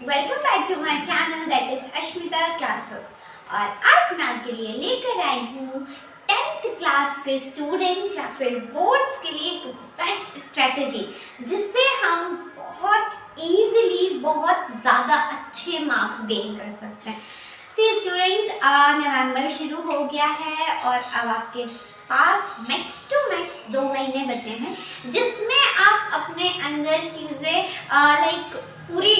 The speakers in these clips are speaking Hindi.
Welcome back to my channel that is Ashmita classes. और आज मैं आपके लिए लेकर आई हूँ 10th क्लास के स्टूडेंट्स या फिर बोर्ड्स के लिए एक बेस्ट स्ट्रेटजी जिससे हम बहुत इजीली बहुत ज़्यादा अच्छे मार्क्स गेन कर सकते हैं। सी स्टूडेंट्स, नवंबर शुरू हो गया है और अब आपके पास मैक्स टू मैक्स 2 महीने बचे हैं जिसमें आप अपने अंदर चीज़ें लाइक पूरी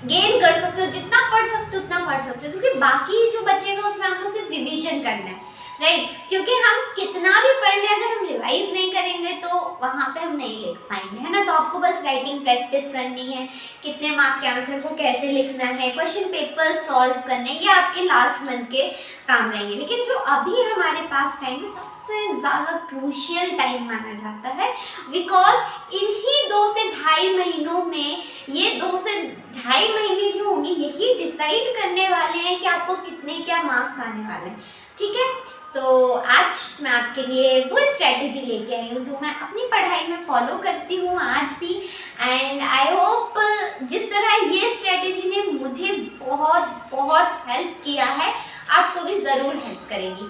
गेन कर सकते हो। जितना पढ़ सकते हो उतना पढ़ सकते हो, क्योंकि बाकी जो बचेगा उसमें आपको सिर्फ रिवीजन करना है, राइट। क्योंकि हम कितना भी पढ़ लें, अगर हम रिवाइज नहीं करेंगे तो वहाँ पे हम नहीं लिख पाएंगे, है ना। तो आपको बस राइटिंग प्रैक्टिस करनी है, कितने मार्क के आंसर को कैसे लिखना है, क्वेश्चन पेपर सॉल्व करने, ये आपके लास्ट मंथ के काम रहेंगे। लेकिन जो अभी हमारे पास टाइम है सबसे ज़्यादा क्रूशियल टाइम माना जाता है, बिकॉज इन्हीं 2 से ढाई महीनों में, ये 2 से ढाई महीने जो होंगे यही डिसाइड करने वाले हैं कि आपको कितने क्या मार्क्स आने वाले हैं, ठीक है। तो आज मैं आपके लिए वो स्ट्रेटेजी लेके आई हूँ जो मैं अपनी पढ़ाई में फॉलो करती हूँ आज भी, एंड आई होप जिस तरह ये स्ट्रेटेजी ने मुझे बहुत बहुत हेल्प किया है आपको भी ज़रूर हेल्प करेगी।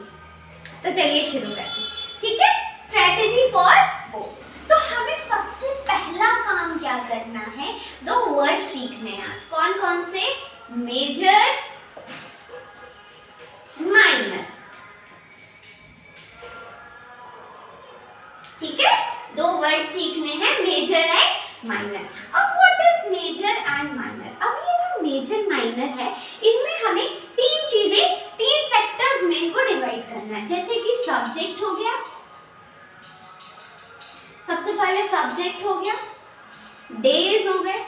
तो चलिए शुरू करते हैं, ठीक है। Strategy for boards. तो हमें सबसे पहला काम क्या करना है, 2 वर्ड सीखने हैं आज। कौन कौन से? मेजर, माइनर, ठीक है। 2 वर्ड सीखने हैं, मेजर एंड माइनर। अब what is major and minor? अब ये जो मेजर माइनर है इनमें हमें 3 चीजें, 3 सेक्टर्स में इनको डिवाइड करना है। जैसे कि सब्जेक्ट हो गया, सबसे पहले सब्जेक्ट हो गया, डेज हो गए,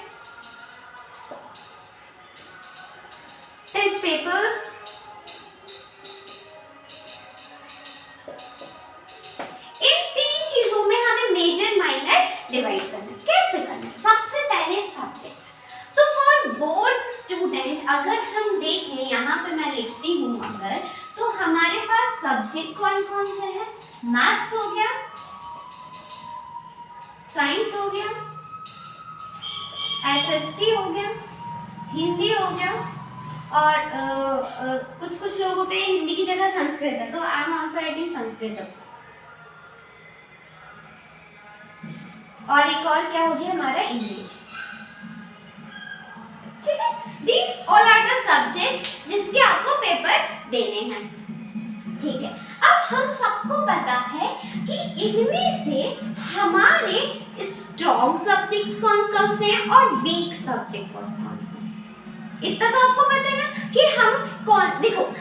टेस्ट पेपर्स, डिवाइड करना है। कैसे करना है? सबसे पहले सब्जेक्ट्स। तो फॉर बोर्ड स्टूडेंट अगर हम देखें, यहाँ पे मैं लिखती हूँ अगर, तो हमारे पास सब्जेक्ट कौन कौन से हैं? मैथ्स हो गया, साइंस हो गया, एसएसटी हो गया, हिंदी हो गया, और कुछ लोगों पे हिंदी की जगह संस्कृत है, तो I am also writing Sanskrit. और एक और क्या हो गया हमारा? इंग्लिश, ठीक है। These all are the subjects जिसके आपको पेपर देने हैं, ठीक है। अब हम सबको पता है कि इनमें से हमारे स्ट्रॉन्ग सब्जेक्ट्स कौन कौन से हैं और वीक सब्जेक्ट कौन कौन से हैं। इतना तो आपको पता है ना कि हम कौन, देखो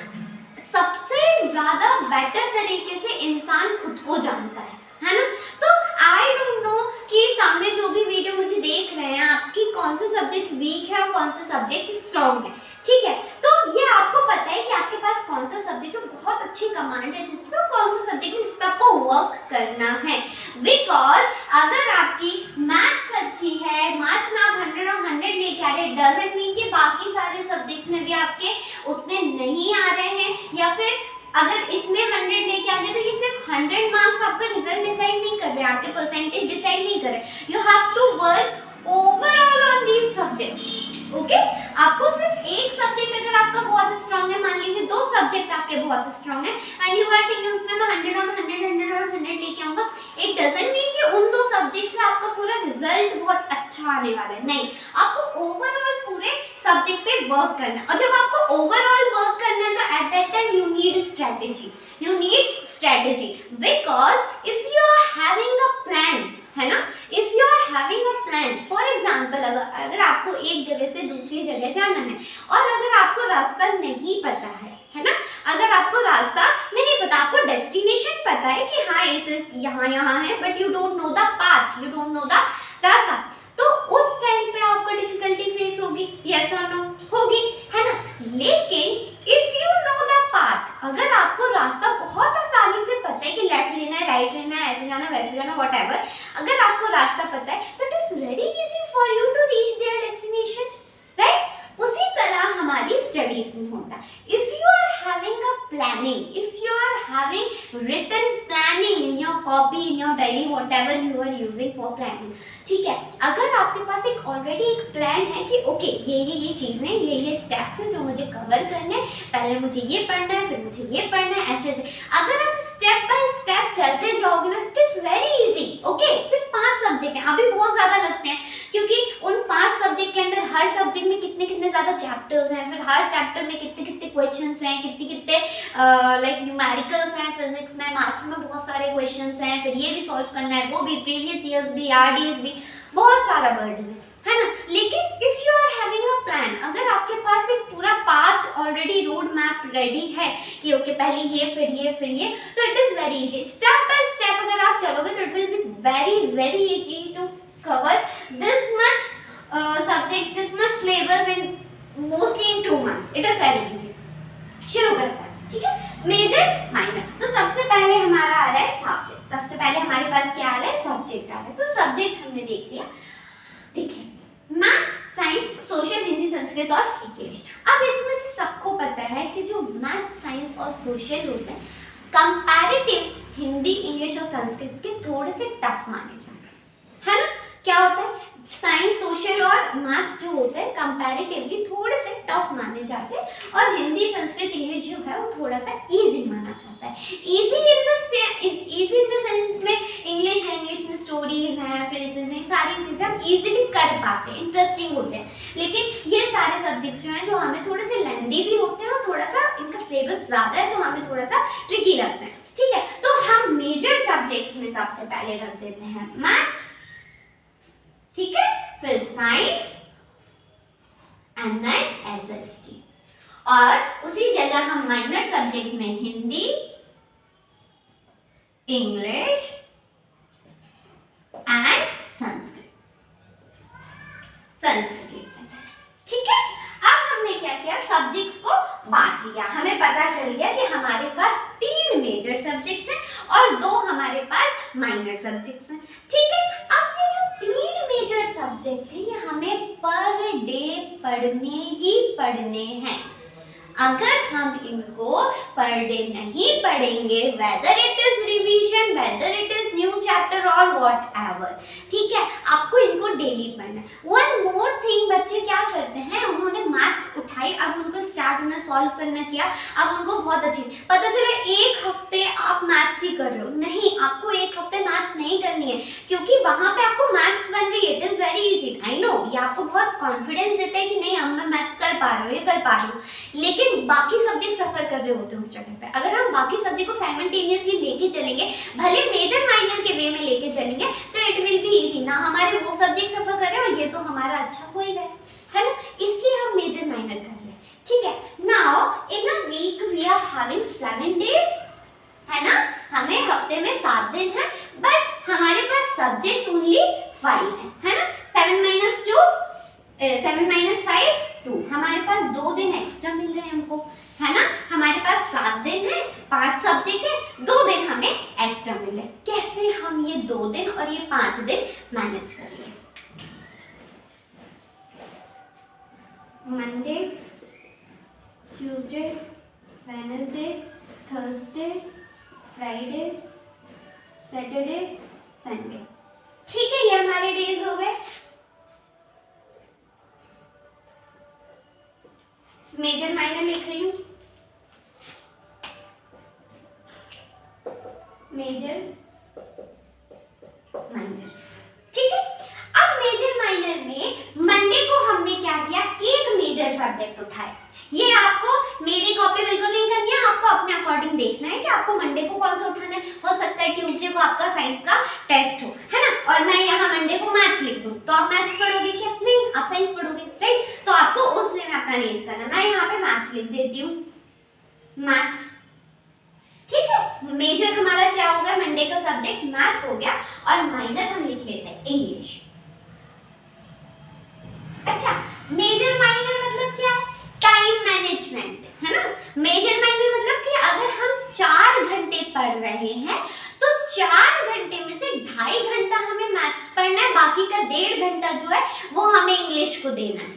सबसे ज्यादा बेटर तरीके से इंसान खुद को जानता है ना। तो आई डोंट नो कि सामने जो भी वीडियो मुझे देख रहे हैं आपकी कौन से सब्जेक्ट वीक है और कौन से सब्जेक्ट स्ट्रॉन्ग है, ठीक है। तो ये आपको पता है कि आपके पास कौन सा सब्जेक्ट में बहुत अच्छी कमांड है जिसमें, कौन सा सब्जेक्ट जिस पर आपको वर्क करना है। बिकॉज अगर आपकी मैथ्स अच्छी है, मैथ्स में आप 100 और 100 लेके आ रहे हैं, डजंट मीन कि बाकी सारे सब्जेक्ट्स में भी आपके उतने नहीं आ रहे हैं, या फिर अगर इसमें 100 लेके आ गए तो ये सिर्फ 100 मार्क्स आपका रिजल्ट डिसाइड नहीं कर रहे, आपके परसेंटेज डिसाइड नहीं कर रहे। You have to work overall on these subject, okay. आपको सिर्फ एक सब्जेक्ट अगर आपका बहुत स्ट्रांग है, मान लीजिए 2 सब्जेक्ट आपके बहुत स्ट्रांग है एंड यू आर थिंकिंग उसमें मैं 100 और 100 लेके आऊंगा, इट डजंट मीन कि उन 2 सब्जेक्ट से आपका पूरा रिजल्ट बहुत अच्छा आने वाला है। नहीं, आपको ओवरऑल पूरे सब्जेक्ट पे वर्क करना है। और जब आपको ओवरऑल वर्क करना है तो at that time you need strategy, you need strategy. Because if you are having a plan, है ना, if you are having a plan, for example अगर आपको एक जगह से दूसरी जगह जाना है और अगर आपको रास्ता नहीं पता है ना, अगर आपको रास्ता नहीं पता, आपको डेस्टिनेशन पता है कि हाँ इस यहाँ है, but you don't know the path, you don't know the रास्ता, तो उस टाइम पे आपको डिफिकल्टी फेस होगी, यस और नो होगी, है ना। लेकिन if you know the path, अगर आपको रास्ता बहुत आसानी से पता है कि लेफ्ट लेना है, राइट लेना है, ऐसे जाना वैसे जाना, व्हाटएवर, अगर आपको रास्ता पता है तो it is very easy for you to reach there destination, right. उसी तरह हमारी स्टडीज में होता है। If you are having a planning, if you are having written planning in your copy, in your diary, whatever you are using for planning, ठीक है, अगर आपके पास एक ऑलरेडी एक प्लान है कि ओके ये चीज़ें, ये स्टेप्स हैं जो मुझे कवर करने हैं, पहले मुझे ये पढ़ना है, फिर मुझे ये पढ़ना है, ऐसे अगर आप स्टेप बाय स्टेप चलते जाओगे ना, it is very easy. Okay, सिर्फ 5 सब्जेक्ट हैं, अभी बहुत ज़्यादा लगते हैं क्योंकि उन 5 सब्जेक्ट के अंदर हर सब्जेक्ट में कितने ज़्यादा चैप्टर्स हैं, फिर हर चैप्टर में कितने क्वेश्चंस हैं, कितने लाइक न्यूमेरिकल्स हैं, फिजिक्स में, मैथ्स में बहुत सारे क्वेश्चंस हैं, फिर ये भी सॉल्व करना है, वो भी, प्रीवियस ईयर्स भी, आरडीएस भी, बहुत सारा बर्डन है ना। लेकिन if you are having a plan, अगर आपके पास एक पूरा path already, road map ready है कि ओके पहले ये फिर ये फिर ये, तो it is very easy. Step by step अगर आप चलोगे तो it will be very easy to cover this much subject, this much syllabus in mostly in 2 months। It is very easy. शुरू करते हैं, ठीक है। मेजर माइनर, तो सबसे पहले हमारा आ रहा है सब्जेक्ट। सबसे पहले हमारे पास क्या आ रहा है, सब्जेक्ट आ रहा है। तो सब्जेक्ट हमने देख लिया, देखिए maths, science, social, Hindi, Sanskrit और इंग्लिश। अब इसमें से सबको पता है कि जो मैथ्स, साइंस और सोशल होते हैं, कंपैरेटिव हिंदी, इंग्लिश और संस्कृत के थोड़े से टफ माने जाते हैं, है ना। क्या होता है, साइंस, सोशल और मैथ्स जो होते हैं कंपैरेटिवली थोड़े से टफ माने जाते हैं, और हिंदी, संस्कृत, इंग्लिश जो है वो थोड़ा सा इजी माना जाता है। इजी इन द सेंस में इंग्लिश है, इंग्लिश में स्टोरीज हैं, फिर इसमें सारी चीज़ें हम इजीली कर पाते हैं, इंटरेस्टिंग होते हैं। लेकिन ये सारे सब्जेक्ट्स जो हैं जो हमें थोड़े से लेंदी भी होते हैं और थोड़ा सा इनका सिलेबस ज़्यादा है तो हमें थोड़ा सा ट्रिकी लगता है, ठीक है। तो हम मेजर सब्जेक्ट्स में सबसे पहले रख देते हैं मैथ्स, ठीक है, फिर साइंस एंड देन एसएसटी, और उसी जगह हम माइनर सब्जेक्ट में हिंदी, इंग्लिश एंड संस्कृत लिखते हैं, ठीक है। अब हमने क्या किया, सब्जेक्ट्स को बांट लिया। हमें पता चल गया कि हमारे पास 3 मेजर सब्जेक्ट्स हैं और 2 हमारे पास माइनर सब्जेक्ट्स हैं, ठीक है। अब ये जो 3 मेजर सब्जेक्ट है, ये हमें पर डे पढ़ने हैं। अगर हम इनको पर डे नहीं पढ़ेंगे, whether it is revision, whether it is new chapter और व्हाटएवर, ठीक है, आपको इनको डेली पढ़ना है। वन मोर थिंग, बच्चे क्या करते हैं, उन्होंने मैथ्स उठाई, अब उनको स्टार्ट उन्हें सॉल्व करना किया, अब उनको बहुत अच्छी पता चला 1 हफ्ते आप मैथ्स ही कर रहे हो। नहीं, आपको 1 हफ्ते मैथ्स नहीं करनी है, क्योंकि वहां पे आपको मैथ्स बन रही है। It is very easy, I know, ये आपको बहुत कॉन्फिडेंस देता है कि नहीं अब मैं मैथ्स कर पा रहा हूँ, ये कर पा रही हूँ, लेकिन बाकी सब्जेक्ट सफर कर रहे होते हैं उस जगह पे। अगर हम बाकी सब्जेक्ट को साइमल्टेनियसली लेके चलेंगे, भले मेजर माइनर के वे में लेके चलेंगे, तो इट विल बी इजी ना। हमारे वो सब्जेक्ट सफर कर रहे हैं और ये तो हमारा अच्छा हो ही रहा है ना, इसलिए हम मेजर माइनर कर रहे हैं, ठीक है। Now in a week we are having 7 days, है ना, हमें हफ्ते में 7 दिन है, बट हमारे पास सब्जेक्ट्स ओनली 5 है ना। 7 minus 5 2, हमारे पास 2 दिन एक्स्ट्रा मिल रहे हैं हमको, है ना। हमारे पास 7 दिन है, 5 सब्जेक्ट है, 2 दिन हमें एक्स्ट्रा मिल रहे हैं। कैसे हम ये 2 दिन और ये 5 दिन मैनेज करेंगे? Monday, Tuesday, Wednesday, Thursday, Friday, Saturday, Sunday, ठीक है, ये हमारे डेज हो गए। मेजर माइनर लिख रही हूँ, मेजर माइनर, ठीक है। अब मेजर माइनर में मंडे को हमने क्या किया, एक मेजर सब्जेक्ट उठाया। ये आपको मेरी कॉपी बिल्कुल नहीं करनी है, आपको अपने अकॉर्डिंग देखना है कि आपको मंडे को कौन सा उठाना है। हो सकता है ट्यूसडे को आपका साइंस का टेस्ट हो, है ना, और मैं यहाँ मंडे को मैथ्स लिख दूँ, तो आप मैथ्स पढ़ोगे क्या? नहीं, आप साइंस पढ़ोगे, राइट। तो आपको उस वे में अपना अरेंज करना। मैं यहाँ पे मैथ्स लिख देती हूँ, मैथ्स, ठीक है। मेजर हमारा क्या होगा, मंडे का सब्जेक्ट मैथ हो गया, और माइनर हम लिख लेते हैं इंग्लिश। अच्छा, मेजर माइनर मतलब क्या है? टाइम मैनेजमेंट, है ना। मेजर माइनर मतलब कि अगर हम 4 घंटे पढ़ रहे हैं तो 4 घंटे में से 2.5 घंटा हमें मैथ्स पढ़ना है, बाकी का 1.5 घंटा जो है वो हमें इंग्लिश को देना है,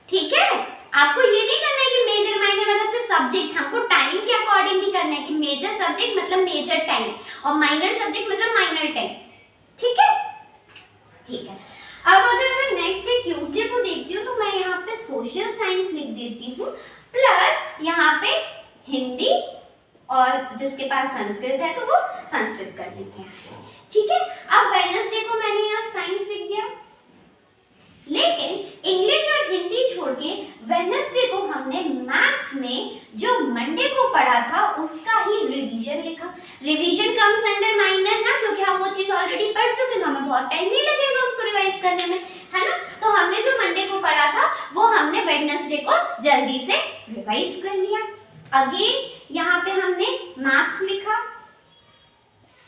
ठीक है। आपको ये नहीं करना है कि मेजर माइनर मतलब सिर्फ सब्जेक्ट, हमको टाइम के अकॉर्डिंग भी करना है कि मेजर सब्जेक्ट मतलब मेजर टाइम और माइनर सब्जेक्ट मतलब माइनर टाइम। ठीक है, ठीक है। अब अगर मैं नेक्स्ट डे ट्यूसडे को देखती हूँ तो मैं यहाँ पे सोशल साइंस लिख देती हूँ प्लस यहाँ पे हिंदी, और जिसके पास संस्कृत है तो वो संस्कृत कर लेते हैं। ठीक है, अब वेडनेसडे को मैंने यहाँ साइंस लिख दिया, लेकिन इंग्लिश और हिंदी छोड़ के वेडनेसडे को हमने मैथ्स में जो मंडे को पढ़ा था उसका ही रिवीजन लिखा। रिवीजन कम्स अंडर माइनर ना, क्योंकि हम वो चीज ऑलरेडी पढ़ चुके हैं, हमें बहुत टाइम नहीं लगेगा उसको रिवाइज करने में, है ना। तो हमने जो मंडे को पढ़ा था वो हमने वेडनेसडे को जल्दी से रिवाइज कर लिया। अगेन यहाँ पे हमने मैथ्स लिखा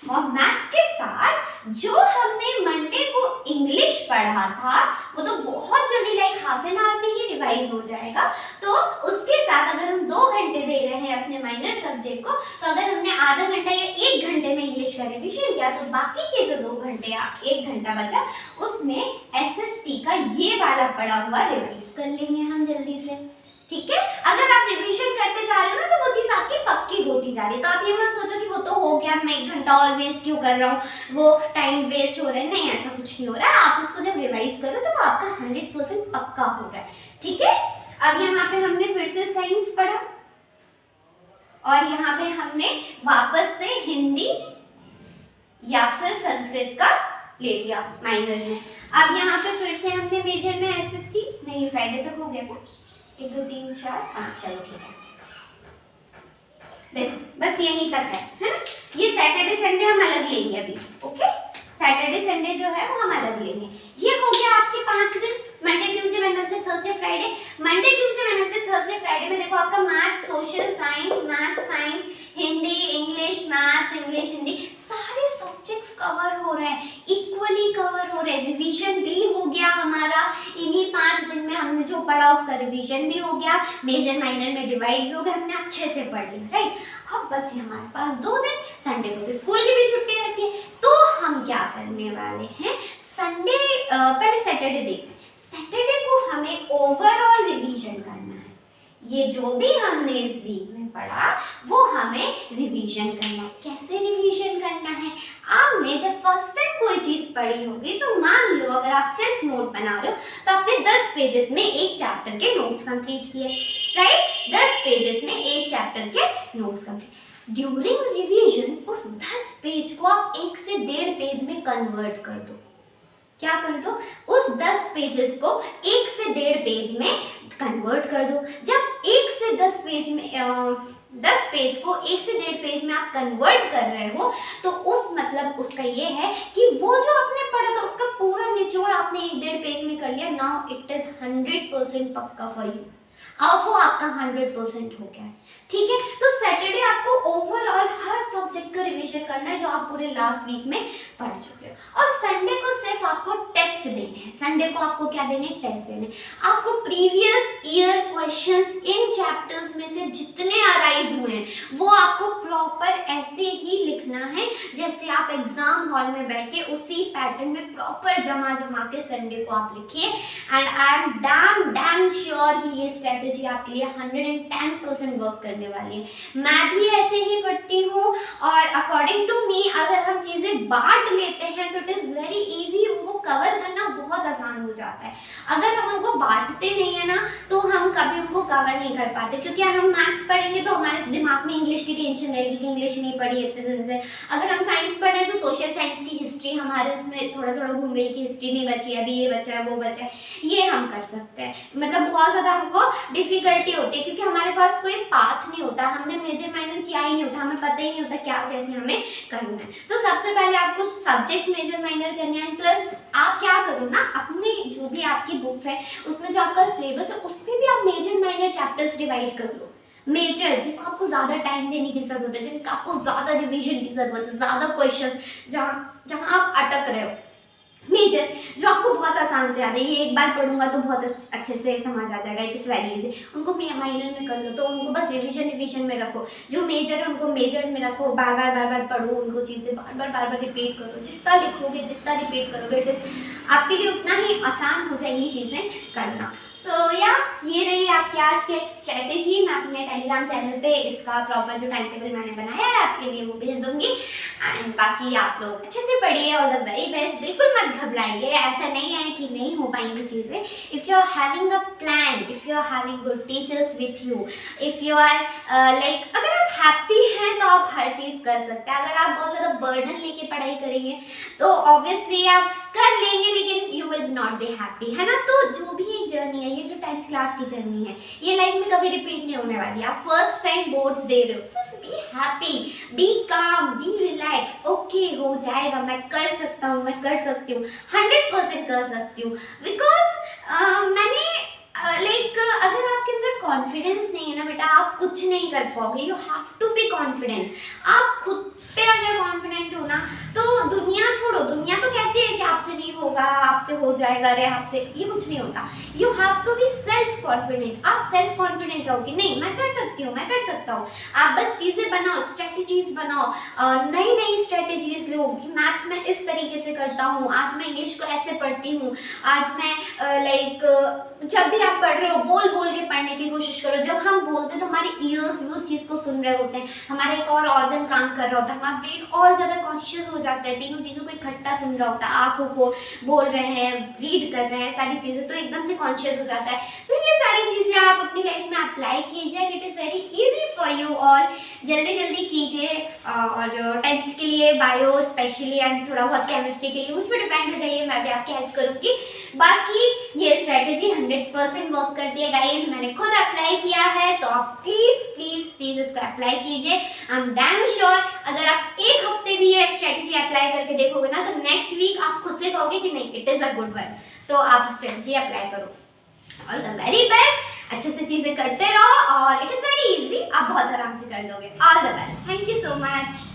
और मैथ्स के साथ जो हमने मंडे को इंग्लिश पढ़ा था वो तो बहुत जल्दी लाइक हाफ एन आवर में ही रिवाइज हो जाएगा। तो उसके साथ अगर हम 2 घंटे दे रहे हैं अपने माइनर सब्जेक्ट को, तो अगर हमने आधा घंटा या 1 घंटे में इंग्लिश का रिवीजन किया तो बाकी के जो 2 घंटे या 1 घंटा बचा उसमें एसएसटी का ये वाला पढ़ा हुआ रिवाइज कर लेंगे हम जल्दी से। ठीक है, अगर आप रिवीजन करते जा रहे हो ना तो वो चीज आपकी पक्की होती जा रही है। तो आप ये मत सोचो कि वो तो हो गया, मैं 1 घंटा और वेस्ट क्यों कर रहा हूँ, वो टाइम वेस्ट हो रहा है, नहीं ऐसा कुछ नहीं हो रहा है। आप उसको जब रिवाइज करो तो वो आपका 100% पक्का हो रहा है। ठीक है, अब यहाँ पे हमने फिर से साइंस पढ़ा और यहाँ पे हमने वापस से हिंदी या फिर संस्कृत का ले लिया माइनर में। अब यहाँ पे फिर से हमने मेजर में एसएसटी, नहीं फ्राइडे तक हो गया था, 1 2 3 4 5, चलो ठीक है। देखो बस यहीं तक है ना। ये सैटरडे संडे हम अलग लेंगे अभी, ओके। सैटरडे संडे जो है वो हम अलग लेंगे। ये हो गया आपके 5 दिन, Monday Tuesday Wednesday Thursday Friday. Monday Tuesday Wednesday Thursday Friday में देखो आपका math social science, math science, Hindi English, maths English Hindi, सारे सब्जेक्ट्स कवर हो रहे हैं, इक्वली कवर हो रहे हैं। रिवीजन भी हो गया हमारा, इन्हीं 5 दिन में हमने जो पढ़ा उसका रिवीजन भी हो गया, मेजर माइनर में डिवाइड हो गया, हमने अच्छे से पढ़ लिया, राइट। अब बचे हमारे पास 2 दिन, संडे को तो स्कूल की भी छुट्टी रहती है। तो हम क्या करने वाले हैं, संडे पहले सैटरडे देखते हैं। सैटरडे को हमें ओवरऑल रिवीजन करना है। ये जो भी हमने इस वीक में पढ़ा वो हमें रिवीजन करना है। कैसे रिवीजन करना है, आपने जब फर्स्ट टाइम कोई चीज पढ़ी होगी तो मान लो अगर आप सिर्फ नोट बना रहे हो तो आपने 10 पेजेस में एक चैप्टर के नोट्स कंप्लीट किए, राइट। 10 पेजेस में एक चैप्टर के नोट्स कंप्लीट। ड्यूरिंग रिवीजन उस 10 पेज को आप 1 से 1.5 पेज में कन्वर्ट कर दो। क्या कर दो, उस 10 पेजेस को 1 से 1.5 पेज में कन्वर्ट कर दो। जब 1 से 10 पेज में 10 पेज को 1 से 1.5 पेज में आप कन्वर्ट कर रहे हो तो उस मतलब उसका ये है कि वो जो आपने पढ़ा था उसका पूरा निचोड़ आपने 1-1.5 पेज में कर लिया। नाउ इट इज 100% पक्का फॉर यू। अब वो आपका 100% हो गया है। ठीक है, तो सैटरडे आपको ओवरऑल हर सब्जेक्ट का रिवीजन करना है जो आप पूरे लास्ट वीक में पढ़ चुके हो। और संडे को सिर्फ आपको टेस्ट देने हैं। संडे को आपको क्या देने, टेस्ट देने। आपको previous year questions in chapters में से जितने अराइज हुए हैं वो आपको प्रॉपर ऐसे ही लिखना है जैसे आप एग्जाम हॉल में बैठ के उसी पैटर्न में प्रॉपर जमा के संडे को आप लिखिए। And I am damn sure कि ये स्ट्रेटेजी आपके लिए 110% वर्क करने वाली है। मैं भी ऐसे ही पढ़ती हूँ और अकॉर्डिंग टू मी अगर हम चीज़ें बांट लेते हैं तो इट इज़ वेरी इजी, उनको कवर करना बहुत आसान हो जाता है। अगर हम उनको बांटते नहीं है ना तो हम कभी उनको कवर नहीं कर पाते, क्योंकि हम मैथ्स पढ़ेंगे तो हमारे दिमाग में इंग्लिश की टेंशन रहेगी कि इंग्लिश नहीं पढ़ी इतने दिन से। अगर हम साइंस पढ़ रहे हैं तो सोशल साइंस की हिस्ट्री हमारे उसमें थोड़ा घूम गई कि हिस्ट्री नहीं बची, अभी ये बचा है वो बचा है, ये हम कर सकते हैं। मतलब बहुत ज़्यादा हमको डिफिकल्टी होती है क्योंकि हमारे पास कोई पाथ नहीं होता, हमने मेजर माइनर किया ही नहीं होता, हमें पता ही नहीं होता क्या कैसे हमें करना है। तो सबसे पहले आपको सब्जेक्ट्स मेजर माइनर करने हैं। प्लस आप क्या करो ना, अपने जो भी आपकी बुक्स है उसमें जो आपका सिलेबस है उसमें भी आप मेजर माइनर चैप्टर्स डिवाइड कर लो। मेजर जिनको आपको ज़्यादा टाइम देने की ज़रूरत है, जिनका आपको ज़्यादा रिविजन की ज़रूरत है, ज़्यादा क्वेश्चन जहाँ आप अटक रहे हो। मेजर जो आपको बहुत आसान से आता है, ये एक बार पढ़ूंगा तो बहुत अच्छे से समझ आ जाएगा, इट इज़ वेरी इजी। उनको माइनर में कर लो, तो उनको बस रिवीजन में रखो। जो मेजर है उनको मेजर में रखो, बार बार पढ़ो उनको, चीज़ें बार बार रिपीट करो। जितना लिखोगे जितना रिपीट करोगे इट इज़ आपके लिए उतना ही आसान हो जाएंगी चीज़ें करना। ये रही आपकी आज की स्ट्रेटेजी। मैं अपने टेलीग्राम चैनल पे इसका प्रॉपर जो टाइम टेबल मैंने बनाया है आपके लिए वो भेज दूंगी। एंड बाकी आप लोग अच्छे से पढ़िए, ऑल द वेरी बेस्ट। बिल्कुल मत घबराइए, ऐसा नहीं है कि नहीं हो पाएंगी चीज़ें। If you are having a plan, if you are having good teachers with you, if you are like अगर आप हैप्पी हैं तो आप हर चीज़ कर सकते हैं। अगर आप बहुत ज़्यादा बर्डन लेके पढ़ाई करेंगे तो ऑब्वियसली आप कर लेंगे, लेकिन you will not be happy, है ना। तो जो भी एक जर्नी है, ये जो 10th क्लास की जर्नी है, ये लाइफ में कभी रिपीट नहीं होने वाली। आप फर्स्ट टाइम बोर्ड्स दे रहे हो, बी हैप्पी, बी काम, बी रिलैक्स। ओके, हो जाएगा, मैं कर सकता हूँ, मैं कर सकती हूँ, 100% कर सकती हूँ। बिकॉज मैंने लाइक अगर आपके अंदर कॉन्फिडेंस नहीं है ना बेटा, आप कुछ नहीं कर पाओगे। You have to be confident. आप खुद पे अगर कॉन्फिडेंट हो ना तो दुनिया छोड़ो, दुनिया तो कहती है कि आपसे नहीं होगा, आपसे हो जाएगा, अरे आपसे, ये कुछ नहीं होता। You have to be self confident. आप सेल्फ कॉन्फिडेंट रहोगे, नहीं मैं कर सकती हूँ, मैं कर सकता हूँ। आप बस चीज़ें बनाओ, स्ट्रेटेजीज बनाओ, नई नई स्ट्रेटेजीज लो कि मैथ्स में इस तरीके से करता हूँ, आज मैं इंग्लिश को ऐसे पढ़ती हूँ, आज मैं लाइक जब भी आप पढ़ रहे हो बोल बोल के पढ़ने की कोशिश करो। जब हम बोलते हैं तो हमारे ईयर्स भी उस चीज़ को सुन रहे होते हैं, हमारा एक और ऑर्गन काम कर रहा होता है, हमारा ब्रेन और ज़्यादा कॉन्शियस हो जाता है, तीनों चीज़ों को इकट्ठा सुन रहा होता है। आँखों को बोल रहे हैं, रीड कर रहे हैं, सारी चीज़ें, तो एकदम से कॉन्शियस हो जाता है। तो ये सारी चीज़ें आप अपनी लाइफ में अप्लाई कीजिए and it is very easy for you all. जल्दी जल्दी कीजिए। और 10th के लिए बायो स्पेशली एंड थोड़ा बहुत केमिस्ट्री के लिए मुझ पर डिपेंड हो जाइए, मैं भी आपकी हेल्प करूँगी। बाकी ये स्ट्रेटेजी 100% वर्क करती है गाइज, मैंने खुद अप्लाई किया है, तो आप प्लीज़ प्लीज़ प्लीज़ इसको अप्लाई कीजिए। आई एम डैम श्योर अगर आप एक हफ्ते भी ये स्ट्रेटेजी अप्लाई करके देखोगे ना तो नेक्स्ट वीक आप खुद से कहोगे कि नहीं it is a good one. तो आप स्ट्रेटेजी अप्लाई करो। ऑल द वेरी बेस्ट, अच्छे से चीज़ें करते रहो और इट इज़ वेरी इजी, आप बहुत आराम से कर दोगे। All the best, thank you so much.